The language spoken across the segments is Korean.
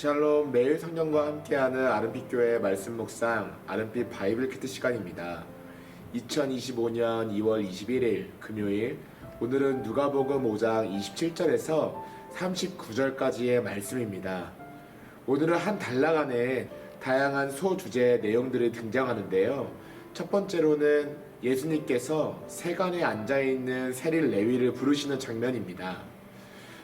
샬롬, 매일 성경과 함께하는 아름빛 교회 말씀 묵상 아름빛 바이블 키트 시간입니다. 2025년 2월 21일 금요일, 오늘은 누가복음 5장 27절에서 39절까지의 말씀입니다. 오늘은 한 단락 안에 다양한 소주제 내용들이 등장하는데요. 첫 번째로는 예수님께서 세간에 앉아있는 세리 레위를 부르시는 장면입니다.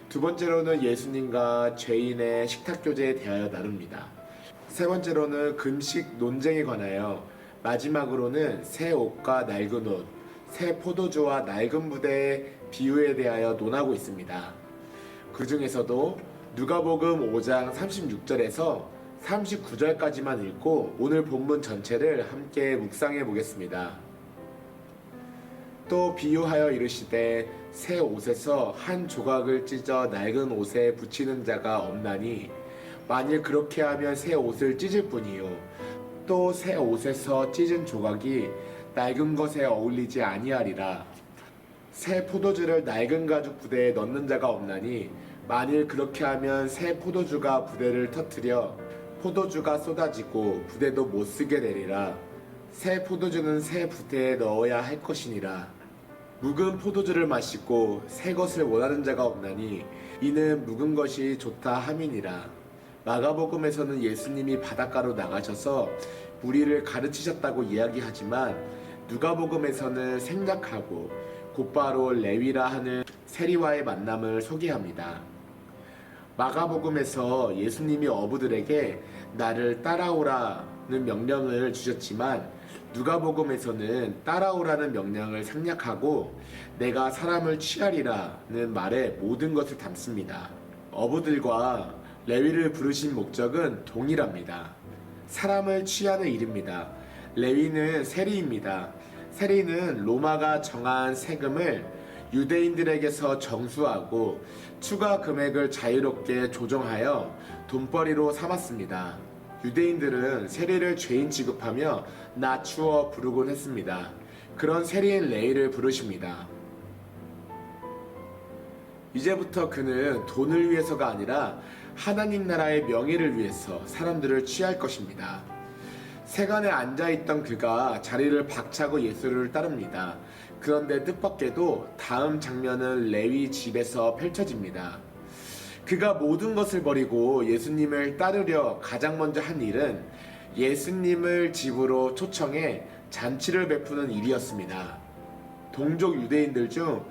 두 번째로는 예수님과 죄인의 식탁교제에 대하여 나눕니다. 세 번째로는 금식 논쟁에 관하여, 마지막으로는 새 옷과 낡은 옷, 새 포도주와 낡은 부대의 비유에 대하여 논하고 있습니다. 그 중에서도 누가복음 5장 36절에서 39절까지만 읽고 오늘 본문 전체를 함께 묵상해 보겠습니다. 또 비유하여 이르시되 새 옷에서 한 조각을 찢어 낡은 옷에 붙이는 자가 없나니 만일 그렇게 하면 새 옷을 찢을 뿐이요 또 새 옷에서 찢은 조각이 낡은 것에 어울리지 아니하리라. 새 포도주를 낡은 가죽 부대에 넣는 자가 없나니 만일 그렇게 하면 새 포도주가 부대를 터뜨려 포도주가 쏟아지고 부대도 못 쓰게 되리라. 새 포도주는 새 부대에 넣어야 할 것이니라. 묵은 포도주를 마시고 새 것을 원하는 자가 없나니 이는 묵은 것이 좋다 함이니라. 마가복음에서는 예수님이 바닷가로 나가셔서 무리를 가르치셨다고 이야기하지만 누가복음에서는 생략하고 곧바로 레위라 하는 세리와의 만남을 소개합니다. 마가복음에서 예수님이 어부들에게 나를 따라오라는 명령을 주셨지만 누가복음에서는 따라오라는 명령을 생략하고 내가 사람을 취하리라는 말에 모든 것을 담습니다. 어부들과 레위를 부르신 목적은 동일합니다. 사람을 취하는 일입니다. 레위는 세리입니다. 세리는 로마가 정한 세금을 유대인들에게서 정수하고 추가 금액을 자유롭게 조정하여 돈벌이로 삼았습니다. 유대인들은 세리를 죄인 취급하며 낮추어 부르곤 했습니다. 그런 세리인 레위를 부르십니다. 이제부터 그는 돈을 위해서가 아니라 하나님 나라의 명예를 위해서 사람들을 취할 것입니다. 세간에 앉아있던 그가 자리를 박차고 예수를 따릅니다. 그런데 뜻밖에도 다음 장면은 레위 집에서 펼쳐집니다. 그가 모든 것을 버리고 예수님을 따르려 가장 먼저 한 일은 예수님을 집으로 초청해 잔치를 베푸는 일이었습니다. 동족 유대인들 중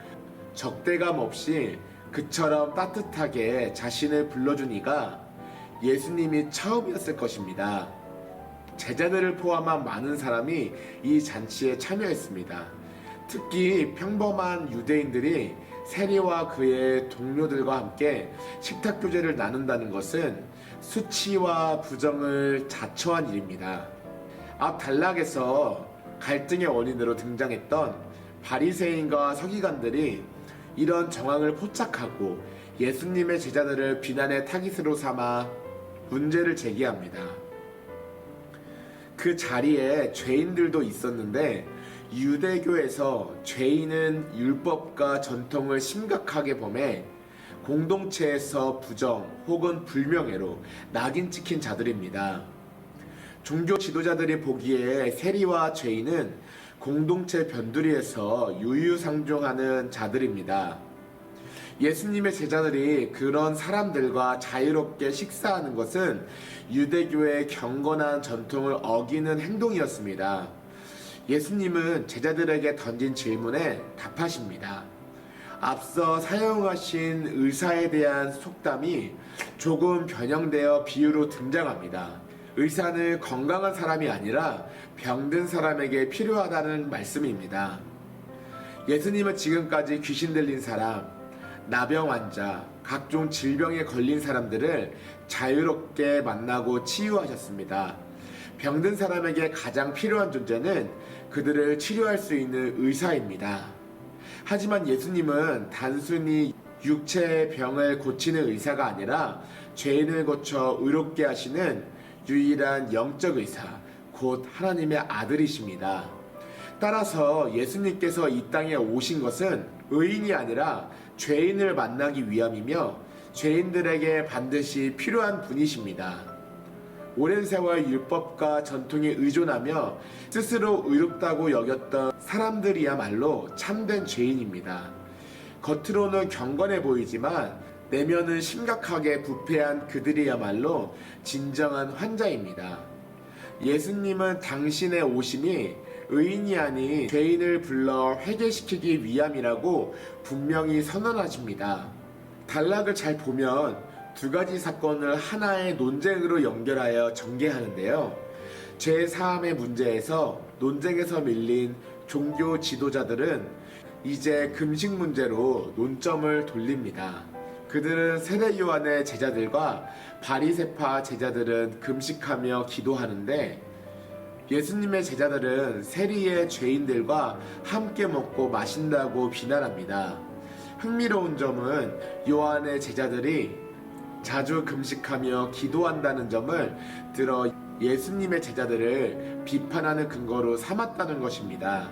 적대감 없이 그처럼 따뜻하게 자신을 불러준 이가 예수님이 처음이었을 것입니다. 제자들을 포함한 많은 사람이 이 잔치에 참여했습니다. 특히 평범한 유대인들이 세리와 그의 동료들과 함께 식탁교제를 나눈다는 것은 수치와 부정을 자처한 일입니다. 앞 단락에서 갈등의 원인으로 등장했던 바리새인과 서기관들이 이런 정황을 포착하고 예수님의 제자들을 비난의 타깃으로 삼아 문제를 제기합니다. 그 자리에 죄인들도 있었는데 유대교에서 죄인은 율법과 전통을 심각하게 범해 공동체에서 부정 혹은 불명예로 낙인 찍힌 자들입니다. 종교 지도자들이 보기에 세리와 죄인은 공동체 변두리에서 유유상종하는 자들입니다. 예수님의 제자들이 그런 사람들과 자유롭게 식사하는 것은 유대교의 경건한 전통을 어기는 행동이었습니다. 예수님은 제자들에게 던진 질문에 답하십니다. 앞서 사용하신 의사에 대한 속담이 조금 변형되어 비유로 등장합니다. 의사는 건강한 사람이 아니라 병든 사람에게 필요하다는 말씀입니다. 예수님은 지금까지 귀신 들린 사람, 나병 환자, 각종 질병에 걸린 사람들을 자유롭게 만나고 치유하셨습니다. 병든 사람에게 가장 필요한 존재는 그들을 치료할 수 있는 의사입니다. 하지만 예수님은 단순히 육체의 병을 고치는 의사가 아니라 죄인을 고쳐 의롭게 하시는 유일한 영적 의사, 곧 하나님의 아들이십니다. 따라서 예수님께서 이 땅에 오신 것은 의인이 아니라 죄인을 만나기 위함이며 죄인들에게 반드시 필요한 분이십니다. 오랜 세월 율법과 전통에 의존하며 스스로 의롭다고 여겼던 사람들이야말로 참된 죄인입니다. 겉으로는 경건해 보이지만 내면은 심각하게 부패한 그들이야말로 진정한 환자입니다. 예수님은 당신의 오심이 의인이 아닌 죄인을 불러 회개시키기 위함이라고 분명히 선언하십니다. 단락을 잘 보면 두 가지 사건을 하나의 논쟁으로 연결하여 전개하는데요. 죄 사함의 문제에서 논쟁에서 밀린 종교 지도자들은 이제 금식 문제로 논점을 돌립니다. 그들은 세례 요한의 제자들과 바리새파 제자들은 금식하며 기도하는데 예수님의 제자들은 세리의 죄인들과 함께 먹고 마신다고 비난합니다. 흥미로운 점은 요한의 제자들이 자주 금식하며 기도한다는 점을 들어 예수님의 제자들을 비판하는 근거로 삼았다는 것입니다.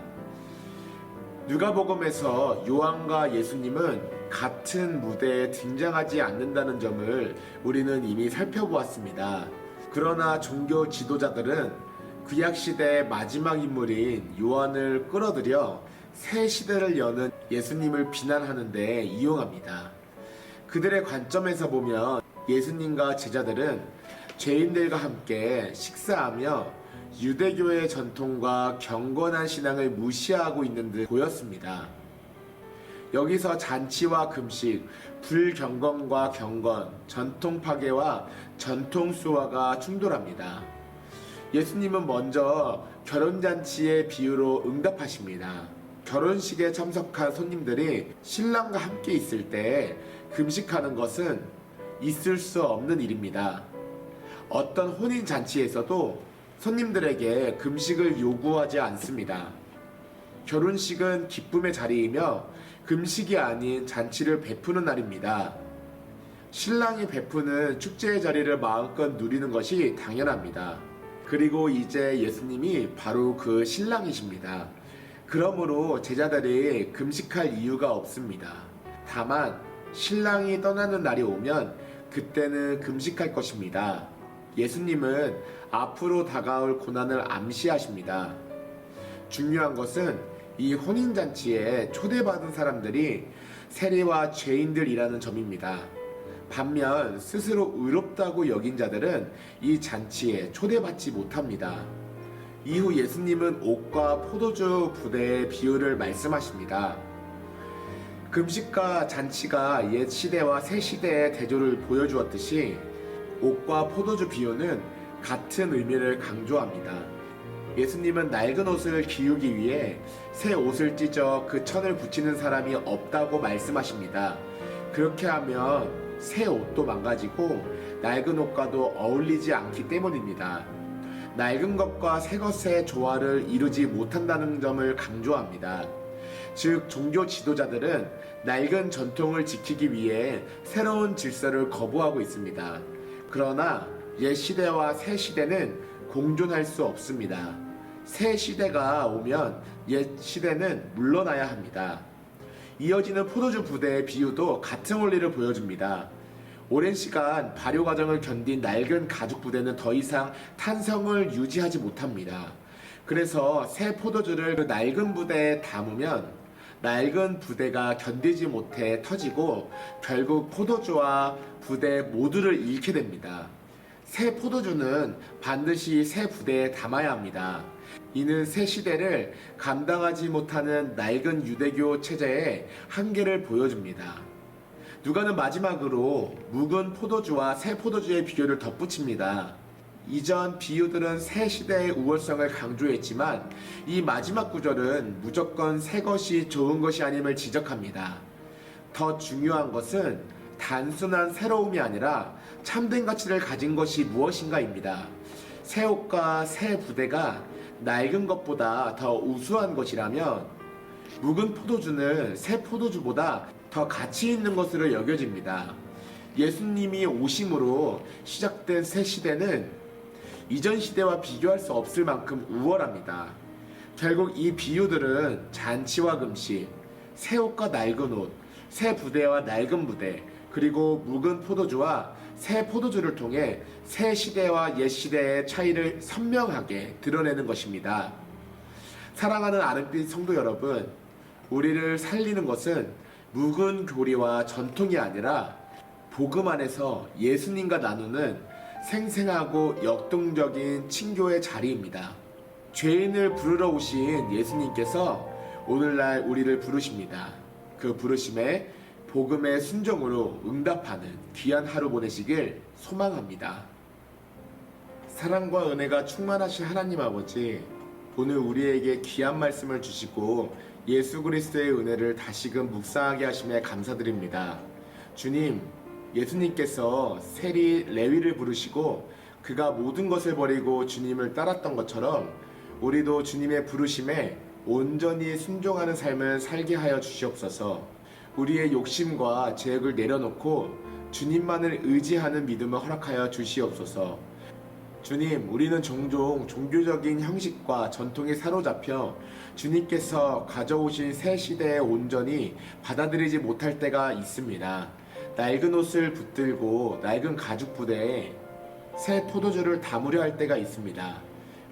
누가복음에서 요한과 예수님은 같은 무대에 등장하지 않는다는 점을 우리는 이미 살펴보았습니다. 그러나 종교 지도자들은 구약시대의 마지막 인물인 요한을 끌어들여 새 시대를 여는 예수님을 비난하는 데 이용합니다. 그들의 관점에서 보면 예수님과 제자들은 죄인들과 함께 식사하며 유대교의 전통과 경건한 신앙을 무시하고 있는 듯 보였습니다. 여기서 잔치와 금식, 불경건과 경건, 전통 파괴와 전통 수화가 충돌합니다. 예수님은 먼저 결혼잔치의 비유로 응답하십니다. 결혼식에 참석한 손님들이 신랑과 함께 있을 때 금식하는 것은 있을 수 없는 일입니다. 어떤 혼인잔치에서도 손님들에게 금식을 요구하지 않습니다. 결혼식은 기쁨의 자리이며 금식이 아닌 잔치를 베푸는 날입니다. 신랑이 베푸는 축제의 자리를 마음껏 누리는 것이 당연합니다. 그리고 이제 예수님이 바로 그 신랑이십니다. 그러므로 제자들이 금식할 이유가 없습니다. 다만 신랑이 떠나는 날이 오면 그때는 금식할 것입니다. 예수님은 앞으로 다가올 고난을 암시하십니다. 중요한 것은 이 혼인잔치에 초대받은 사람들이 세리와 죄인들이라는 점입니다. 반면 스스로 의롭다고 여긴 자들은 이 잔치에 초대받지 못합니다. 이후 예수님은 옷과 포도주 부대의 비유를 말씀하십니다. 금식과 잔치가 옛 시대와 새 시대의 대조를 보여주었듯이 옷과 포도주 비유는 같은 의미를 강조합니다. 예수님은 낡은 옷을 기우기 위해 새 옷을 찢어 그 천을 붙이는 사람이 없다고 말씀하십니다. 그렇게 하면 새 옷도 망가지고 낡은 옷과도 어울리지 않기 때문입니다. 낡은 것과 새 것의 조화를 이루지 못한다는 점을 강조합니다. 즉 종교 지도자들은 낡은 전통을 지키기 위해 새로운 질서를 거부하고 있습니다. 그러나 옛 시대와 새 시대는 공존할 수 없습니다. 새 시대가 오면 옛 시대는 물러나야 합니다. 이어지는 포도주 부대의 비유도 같은 원리를 보여줍니다. 오랜 시간 발효 과정을 견딘 낡은 가죽 부대는 더 이상 탄성을 유지하지 못합니다. 그래서 새 포도주를 그 낡은 부대에 담으면 낡은 부대가 견디지 못해 터지고 결국 포도주와 부대 모두를 잃게 됩니다. 새 포도주는 반드시 새 부대에 담아야 합니다. 이는 새 시대를 감당하지 못하는 낡은 유대교 체제의 한계를 보여줍니다. 누가는 마지막으로 묵은 포도주와 새 포도주의 비교를 덧붙입니다. 이전 비유들은 새 시대의 우월성을 강조했지만 이 마지막 구절은 무조건 새 것이 좋은 것이 아님을 지적합니다. 더 중요한 것은 단순한 새로움이 아니라 참된 가치를 가진 것이 무엇인가입니다. 새 옷과 새 부대가 낡은 것보다 더 우수한 것이라면 묵은 포도주는 새 포도주보다 더 가치 있는 것으로 여겨집니다. 예수님이 오심으로 시작된 새 시대는 이전 시대와 비교할 수 없을 만큼 우월합니다. 결국 이 비유들은 잔치와 금식, 새 옷과 낡은 옷, 새 부대와 낡은 부대, 그리고 묵은 포도주와 새 포도주를 통해 새 시대와 옛 시대의 차이를 선명하게 드러내는 것입니다. 사랑하는 아름빛 성도 여러분, 우리를 살리는 것은 묵은 교리와 전통이 아니라 복음 안에서 예수님과 나누는 생생하고 역동적인 친교의 자리입니다. 죄인을 부르러 오신 예수님께서 오늘날 우리를 부르십니다. 그 부르심에 복음의 순종으로 응답하는 귀한 하루 보내시길 소망합니다. 사랑과 은혜가 충만하신 하나님 아버지, 오늘 우리에게 귀한 말씀을 주시고 예수 그리스도의 은혜를 다시금 묵상하게 하심에 감사드립니다. 주님, 예수님께서 세리 레위를 부르시고 그가 모든 것을 버리고 주님을 따랐던 것처럼 우리도 주님의 부르심에 온전히 순종하는 삶을 살게 하여 주시옵소서. 우리의 욕심과 죄악을 내려놓고 주님만을 의지하는 믿음을 허락하여 주시옵소서. 주님, 우리는 종종 종교적인 형식과 전통에 사로잡혀 주님께서 가져오신 새 시대에 온전히 받아들이지 못할 때가 있습니다. 낡은 옷을 붙들고 낡은 가죽 부대에 새 포도주를 담으려 할 때가 있습니다.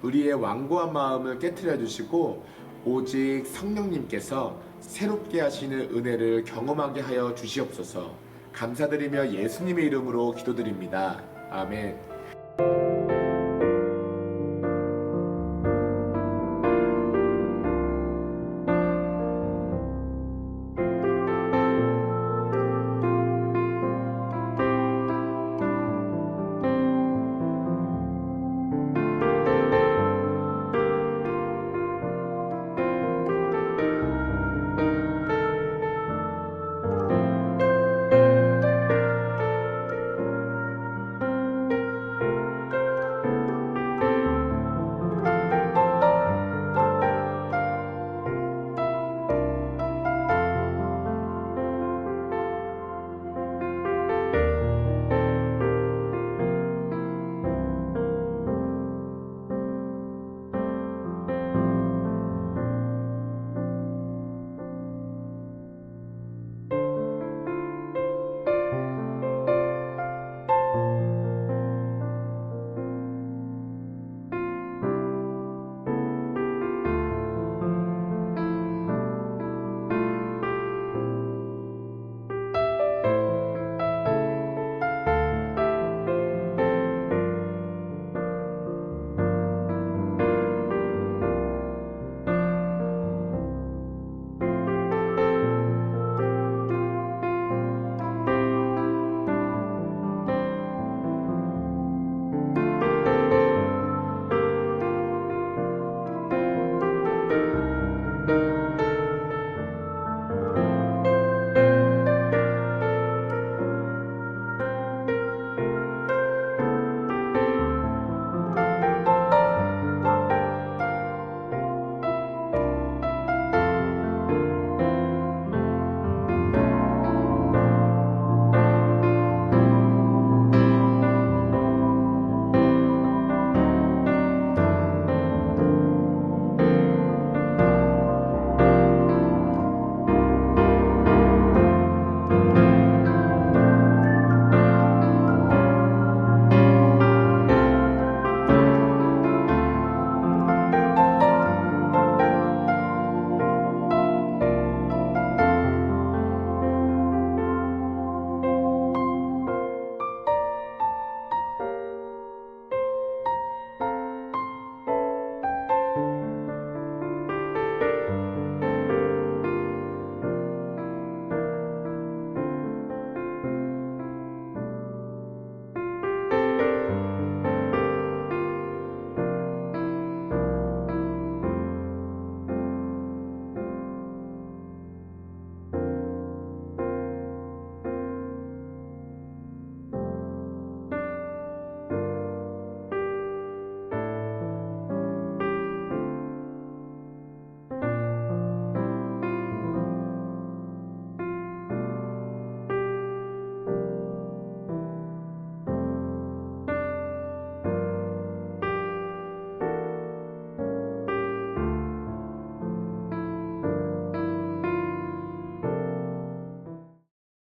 우리의 완고한 마음을 깨트려 주시고 오직 성령님께서 새롭게 하시는 은혜를 경험하게 하여 주시옵소서. 감사드리며 예수님의 이름으로 기도드립니다. 아멘.